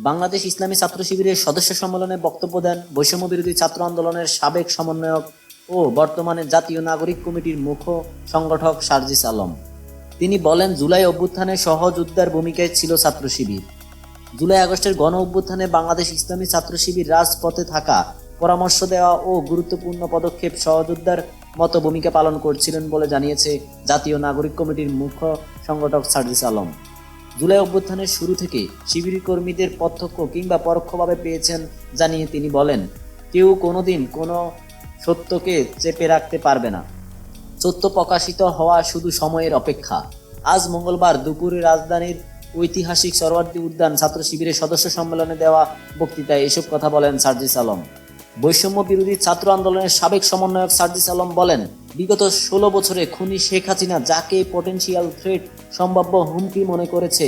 বাংলাদেশ ইসলামী ছাত্র শিবিরের সদস্য সম্মেলনে বক্তব্য দেন বৈষম্য বিরোধী ছাত্র আন্দোলনের সাবেক সমন্বয়ক ও বর্তমানে জাতীয় নাগরিক কমিটির মুখ্য সংগঠক সার্জিস আলম। তিনি বলেন, জুলাই অভ্যুত্থানে সহযোদ্ধার ভূমিকায় ছিল ছাত্র শিবির। জুলাই আগস্টের গণ অভ্যুত্থানে বাংলাদেশ ইসলামী ছাত্র শিবির রাজপথে থাকা, পরামর্শ দেওয়া ও গুরুত্বপূর্ণ পদক্ষেপ সহযোদ্ধার মতো ভূমিকা পালন করছিলেন বলে জানিয়েছে জাতীয় নাগরিক কমিটির মুখ্য সংগঠক সার্জিস আলম। জুলাই অভ্যুত্থানের শুরু থেকে শিবির কর্মীদের প্রত্যক্ষ কিংবা পরোক্ষভাবে পেয়েছেন জানিয়ে তিনি বলেন, কেউ কোনোদিন কোনো সত্যকে চেপে রাখতে পারবে না। সত্য প্রকাশিত হওয়া শুধু সময়ের অপেক্ষা। আজ মঙ্গলবার দুপুরে রাজধানীর ঐতিহাসিক সরোয়ার্দী উদ্যান ছাত্র শিবিরের সদস্য সম্মেলনে দেওয়া বক্তৃতায় এসব কথা বলেন সার্জিস আলম। বৈষম্য বিরোধী ছাত্র আন্দোলনের সাবেক সমন্বয়ক সার্জিস আলম বলেন, বিগত 16 বছরে খুনি শেখ হাসিনা যাকে পটেনশিয়াল থ্রেট, সম্ভাব্য হুমকি মনে করেছে,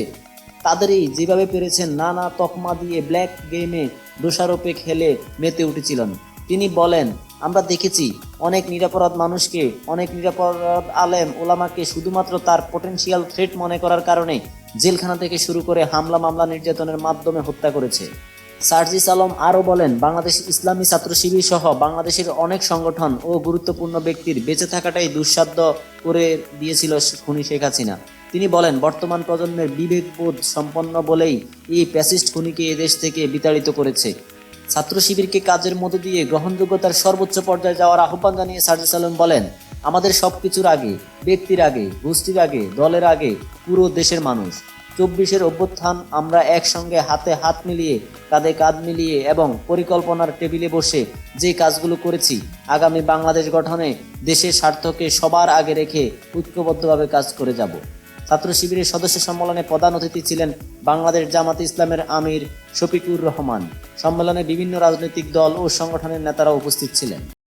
তাদেরই যেভাবে পেরেছেন নানা তকমা দিয়ে ব্ল্যাক গেমে দোষারোপে খেলে মেতে উঠেছিলেন। তিনি বলেন, আমরা দেখেছি অনেক নিরপরাধ মানুষকে, অনেক নিরপরাধ আলেম ওলামাকে শুধুমাত্র তার পটেনশিয়াল থ্রেট মনে করার কারণে জেলখানা থেকে শুরু করে হামলা মামলা নির্যাতনের মাধ্যমে হত্যা করেছে। সার্জিস আলম আরও বলেন, বাংলাদেশ ইসলামী ছাত্র শিবির সহ বাংলাদেশের অনেক সংগঠন ও গুরুত্বপূর্ণ ব্যক্তির বেঁচে থাকাটাই দুঃসাধ্য করে দিয়েছিল খুনি শেখ হাসিনা। তিনি বলেন, বর্তমান প্রজন্মের বিবেকবোধ সম্পন্ন বলেই এই প্যাসিস্ট খুনিকে এদেশ থেকে বিতাড়িত করেছে। ছাত্র শিবিরকে কাজের মধ্য দিয়ে গ্রহণযোগ্যতার সর্বোচ্চ পর্যায়ে যাওয়ার আহ্বান জানিয়ে সার্জিস আলম বলেন, আমাদের সবকিছুর আগে, ব্যক্তির আগে, গোষ্ঠীর আগে, দলের আগে পুরো দেশের মানুষ। 24-এর অভ্যুত্থান আমরা একসঙ্গে হাতে হাত মিলিয়ে, কাঁধে কাঁধ মিলিয়ে এবং পরিকল্পনার টেবিলে বসে যে কাজগুলো করেছি, আগামী বাংলাদেশ গঠনে দেশের স্বার্থকে সবার আগে রেখে ঐক্যবদ্ধভাবে কাজ করে যাব। ছাত্র শিবিরের সদস্য সম্মেলনে প্রধান অতিথি ছিলেন বাংলাদেশ জামাতে ইসলামের আমির শফিকুর রহমান। সম্মেলনে বিভিন্ন রাজনৈতিক দল ও সংগঠনের নেতারা উপস্থিত ছিলেন।